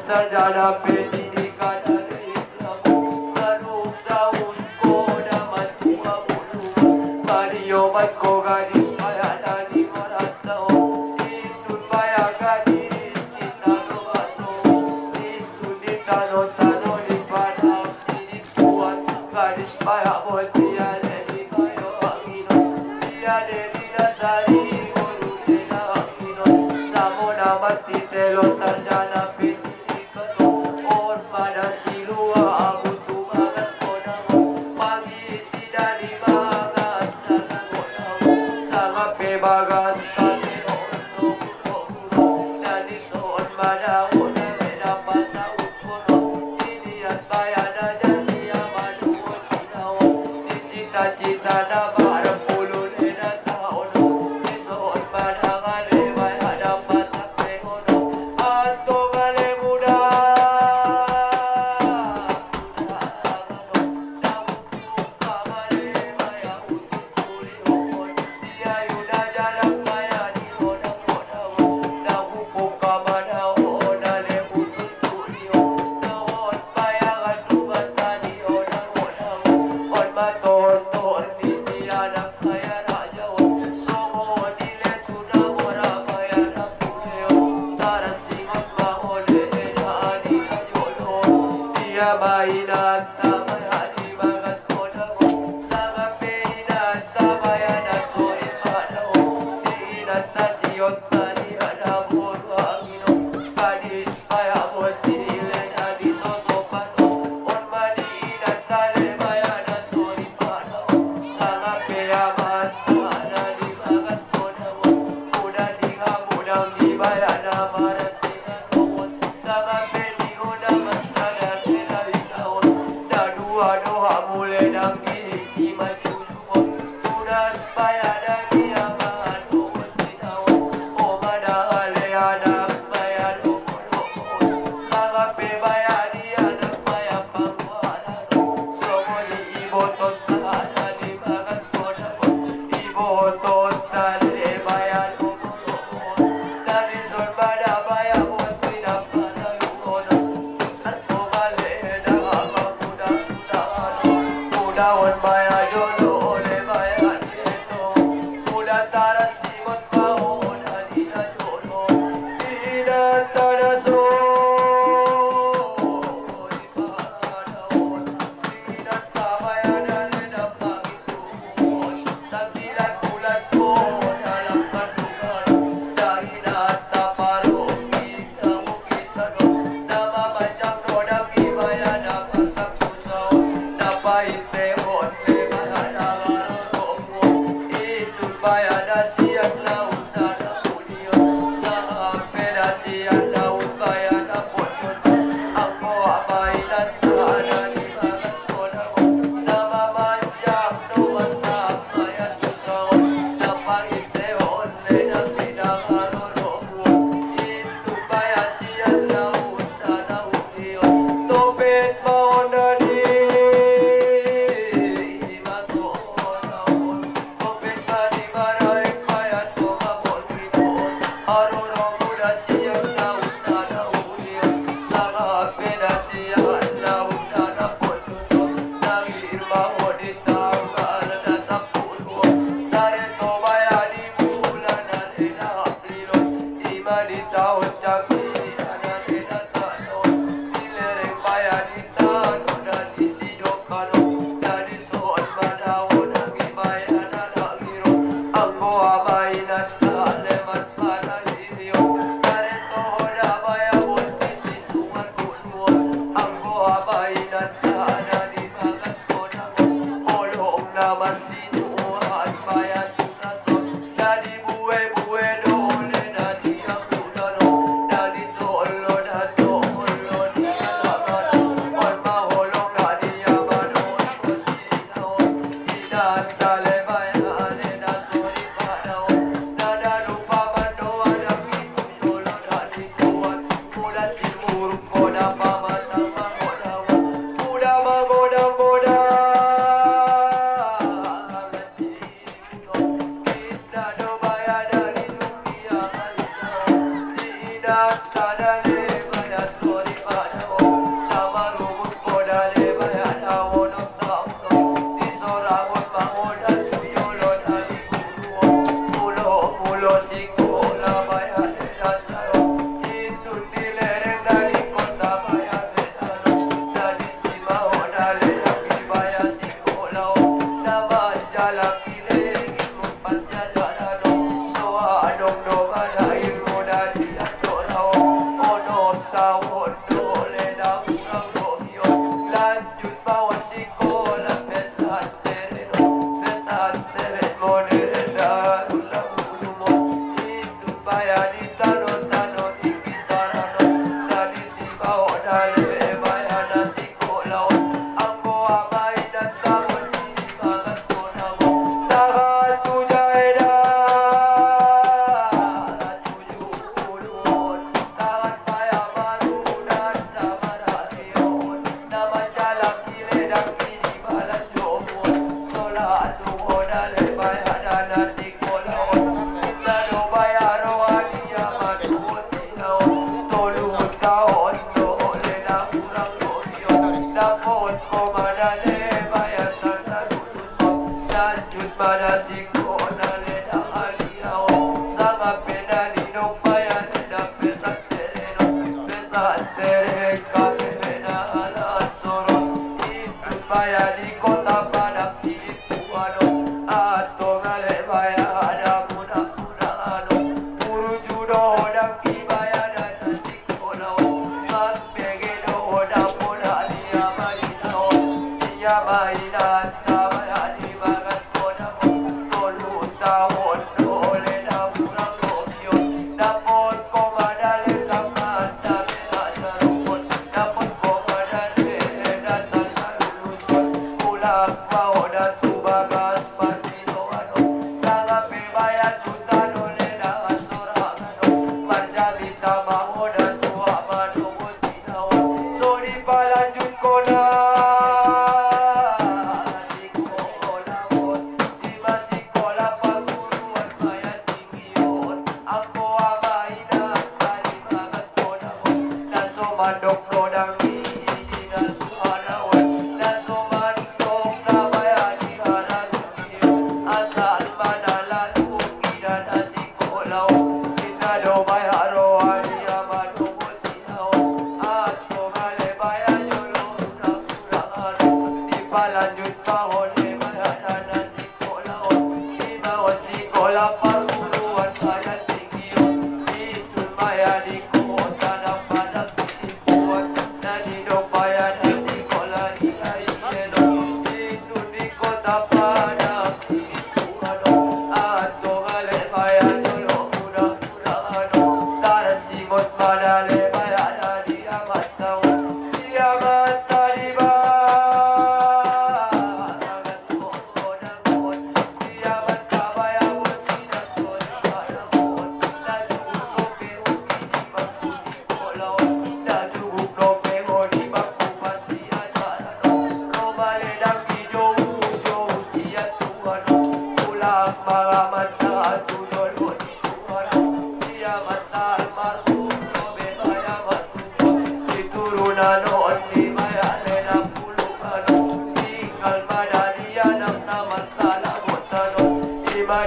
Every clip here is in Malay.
Sarjana pendidikan dari Islam, manuk saun ko damat tua bulu, mariobat ko gadis payah dari merantau, intun payah gadis kita berbato, intun di tano-tano di padang sidik kuat, gadis payah botia dari kayo angino, siade di dasari guru dena angino, samo namat titelo sarjana pendidikan. Bagas kami orang dari soal pada udah beda pasal ukur dilihat bayar dan dia madu tidak cita-cita dapat puluh lena tahun di soal pada kali bayar dapat sampai kono atau kali muda mainan tamaya di bagas kodawo sangat peinan tamaya na sori padawo diinat na siyot tadi ada bodo angino kadis paya botile na di sosopano on madiinat tale maya na sori padawo sangat peyaman tamaya di bagas kodawo udah di hamudang di bayan na maratingan bawon sangat pedigo na masalah doa mulai nangis si maju sudah supaya ada dia madu tidak oh mana ale anak bayar loko sangat bayar dia anak bayar pangwaran semua di ibu total di bagas koda ibu total bayar loko dari sorbada bayar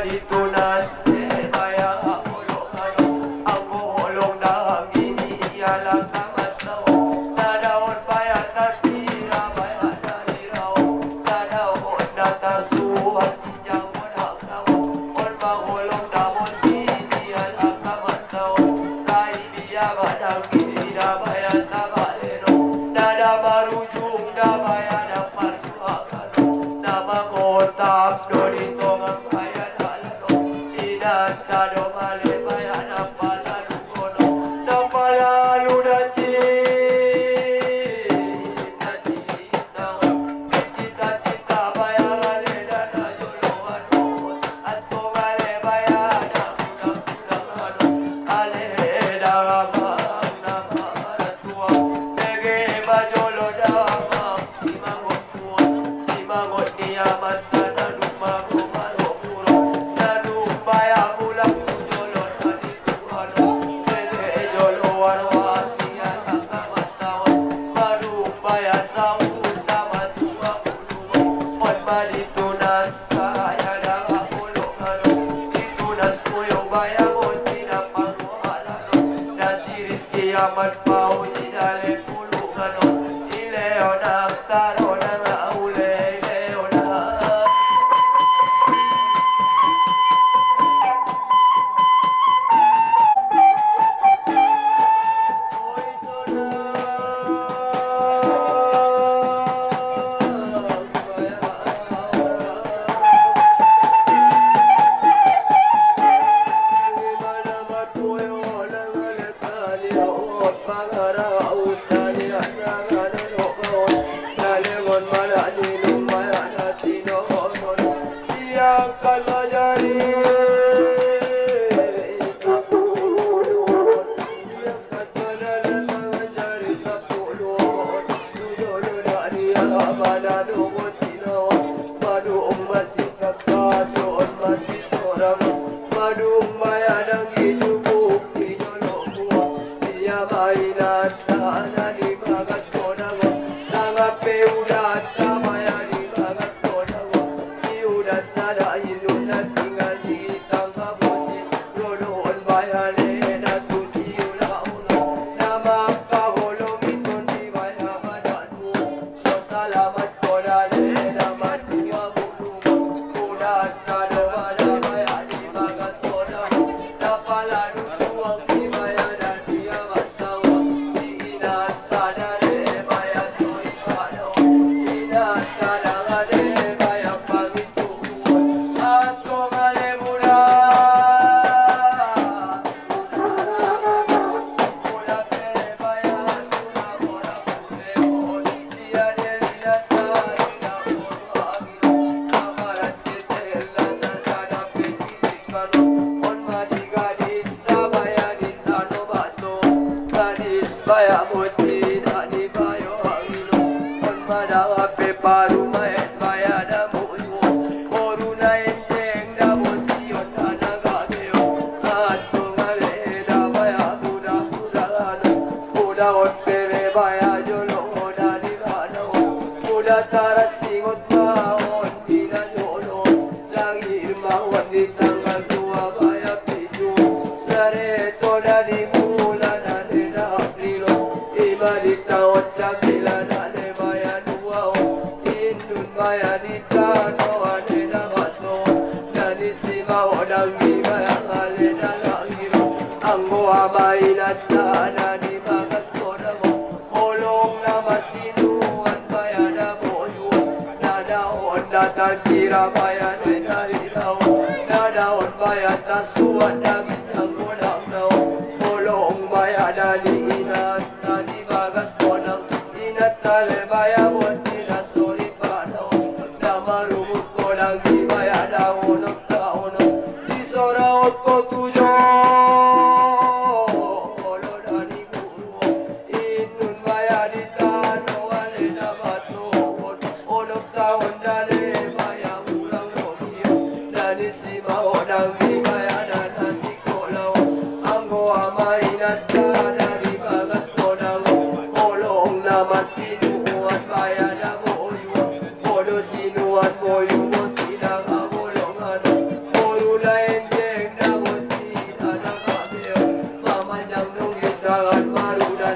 Ditunas, bayang ako ang buhulong na Maruda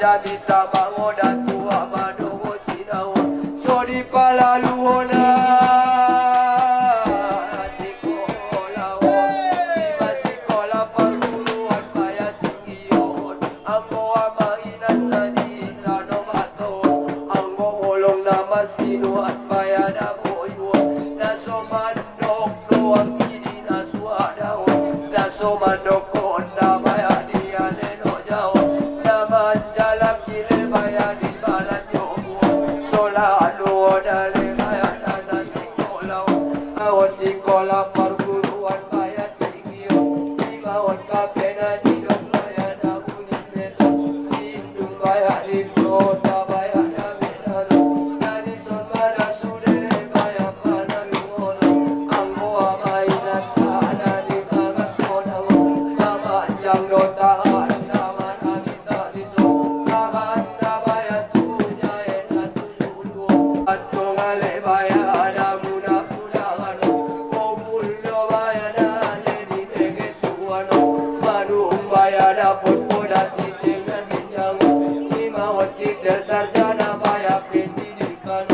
Damita bangoda tua madogo tinawa Sodi palaluona Sikola Lima sikola perguruan Maya tinggion Anggo amainan tadi Lano bato Anggo olong nama sinuat Maya naboyo Naso mandok doang kini nasuadaw Naso mandok konda Maya dia neno jawa Naman dalam kile Maya di balan jomo Sola aluo dale Maya nana sikola Awas sikola perguruan Maya tinggiyo Imawan kapena di dok Maya nabunin meto Lindung Maya di kota Maya naminano Nani son mana sudere Maya panaluono Anggo amainan taana di bagas konawo Nama jang dotaan nama nabisa diso Tahan Maya tunya ena tuyuluo Atong ale Maya ada muda-mudano Komulyo Maya nane di tege tuano Manung Maya dapot poda titingan minyango Imawat kita sarjana Maya pendidikan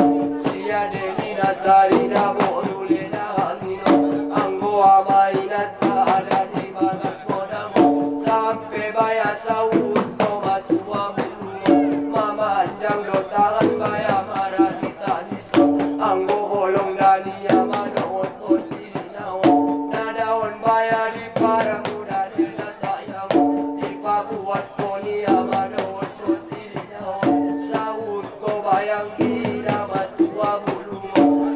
Sia denina sarina bolule na angino Anggo amainan ada di bagas monamo Sampai Maya saut tomatua mulu Mama jang dotangan Maya marah diso Anggo holong dania manawot kotilinawo Nadaon Maya di para muda nila sayang Ipabuat ko niya manawot kotilinawo Saut ko bayang gina matua mulu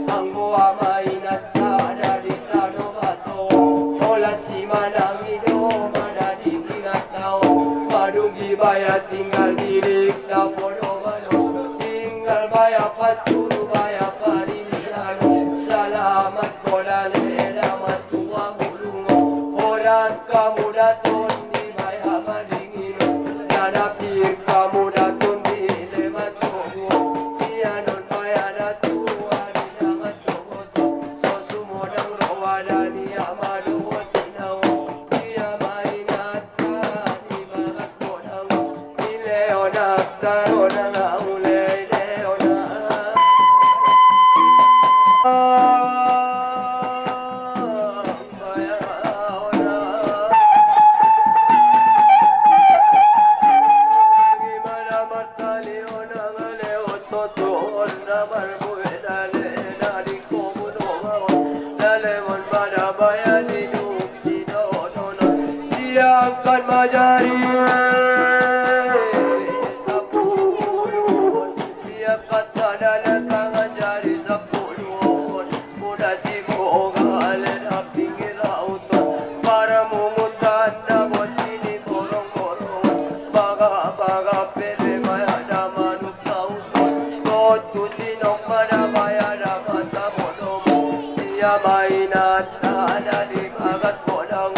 Anggo amainan tada di tano bato Ola si manang ino manadi kinataw Padugi Maya tinggal dirik na podo-mano Tinggal Maya paturo Maya parinilano Salamat ko lalera matua mulungo Oras kamu daton di Maya maningino Nanapir kamu daton di lematogo Sianon Maya datua di namatogo Sosumodang rawada ni amado tinawo Dia mainat ka di bagas modang Ileonak taronang aulay leonak Maya onak Gimana matali onang leot totoon Namal buedale nari komunogaon Lalemon pada Maya dinuk sinononon Diangkan majari Sapuluon Dia kata dalam tangan jari sapuluon Muda si mogalen apinggir lauton Para mungutan na botini borong-borong Baga-baga pere Maya na manuk sauton Kotu sinok mana Maya na masa bodomo Dia mainat na ada di bagas bodang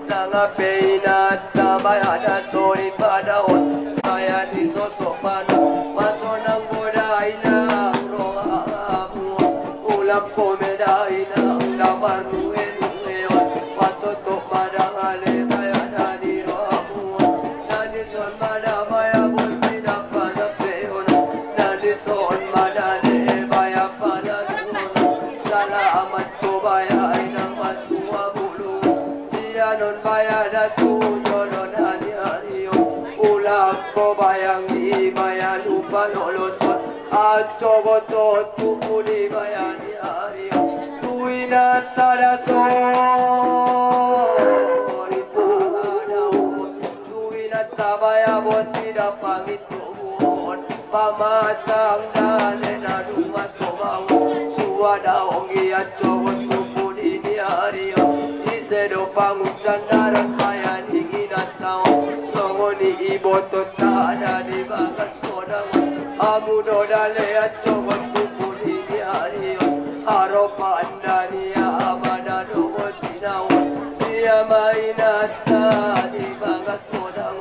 Sanga peinat na Maya na sori padaon Maya di sosok mano Masonang bodai na urohamu Ulam ko medai na lamar nuwe-nuweon Patotok madangale Maya na di rohamu Nani son mana Maya bulti na panapeon Nani son madane Maya panaluon Salamat ko Maya ay nang matua bulu Sianon Maya na tuyo non hari-hariyo Ulam ko bayang di Maya lupa lolosot At cobotot pupuli Maya di hariyo Tuwi na tadason Ipahadaon Tuwi na tabayabot tidak pangit tubuhon Pamatang dale na dumat kumawon Suwadaong iyat cobot pupuli di hariyo Isedo pangucan darat Maya dingin at taon Songoni ibotos na ada di bagas kodang Amuno dale at cobot pupuli di hariyo Haropan daniya abada dogot tinawon Dia mainat na di bagas kodang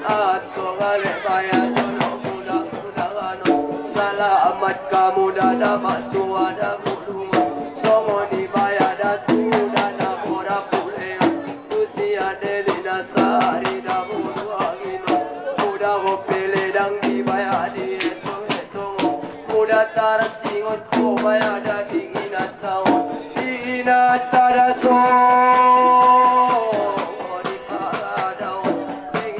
At kongale Maya jolo muda-mudangano Salamat kamu dada matua da gulungan Songoni Maya datu dana mora puleo Tusia delina sari da mudu angino Muda hopele dangi di itu muda tarasingot ko baya da inatao inatara so di paradaw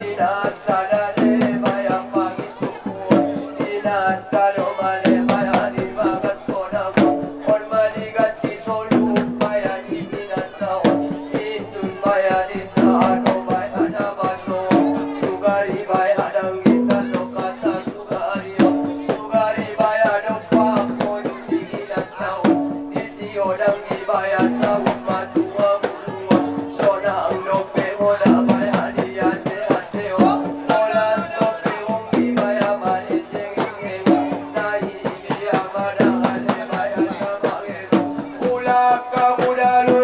inatara de baya pagitu inataro male baya di bagas ko na ko on maligati solu baya di inatao itun baya di taano baya da bato sugari baya dang kita lokata sugari baya dang pa ko di inatao isiyo dang ibaya sa umatua mulua sona ang lope mola baya di ate ateo mola stope ong ibaya malijeng ingeng nahi iya madangale baya sa magero ulaka mudalo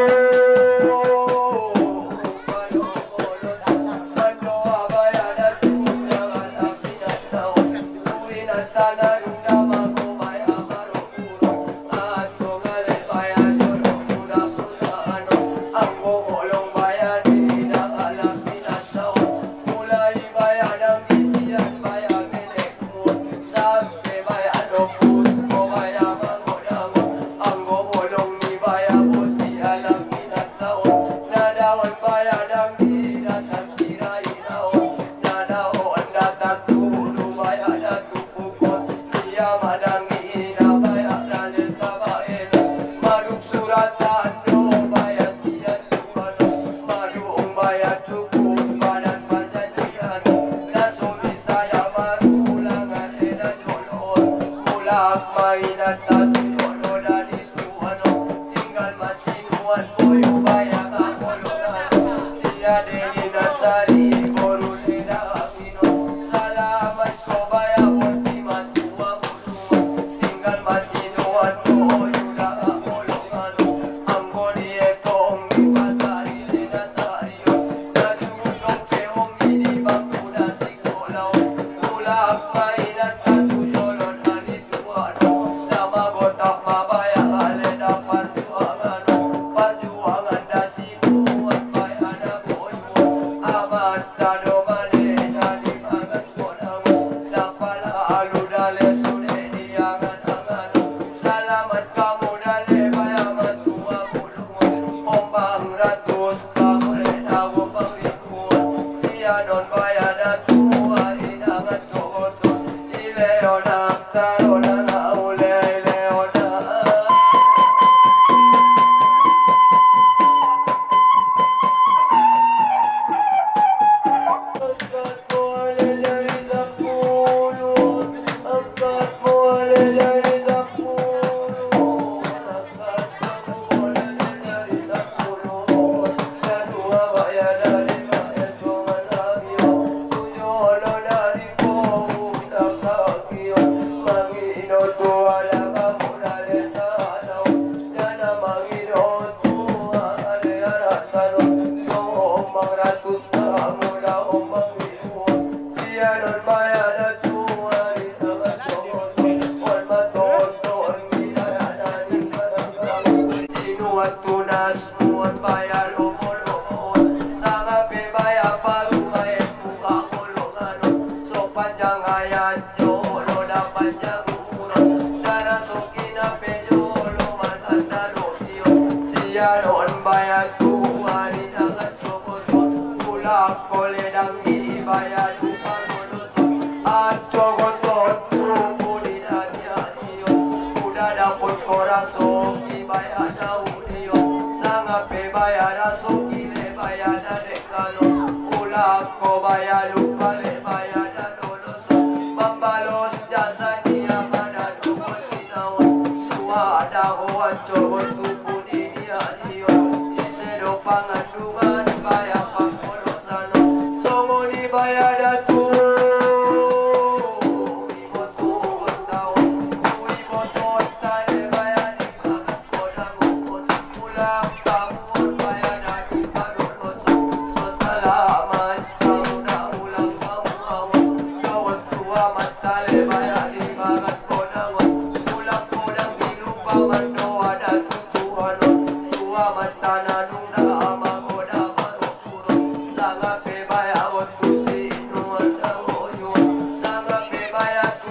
Bye.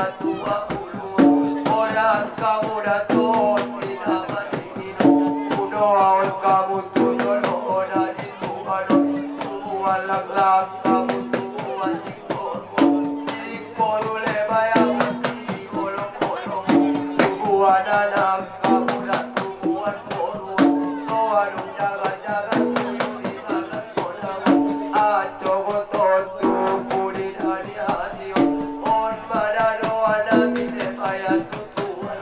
matua ulu oras kamu daton kita maningin uno awal kamu tuyon ora di Tuhan semua lag-lag kamu semua sikor ule bayang di kolong-kolong tubuhan anak kamu dan tubuhan kolong soalong jaga-jaga tuyul di sana sekolah aco gotot tubuh di hari-hari on madalo anami le bayang tutuhan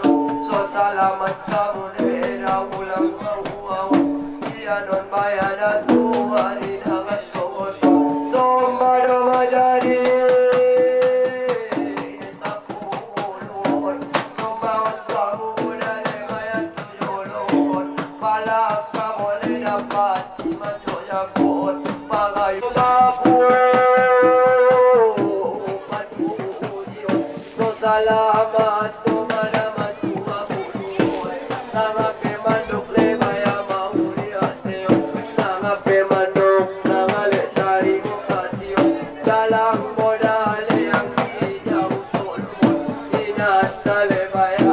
so salamat kamu nera ulang mahuaw sianon bayanan tuhari dengan sogoto sombado majadi salamat tumalamat tumabuluan sama pemandok lebaya mauli ateo sama pemandok nangale dari mukasio dalam modal yang dijauh solomon inat lebaya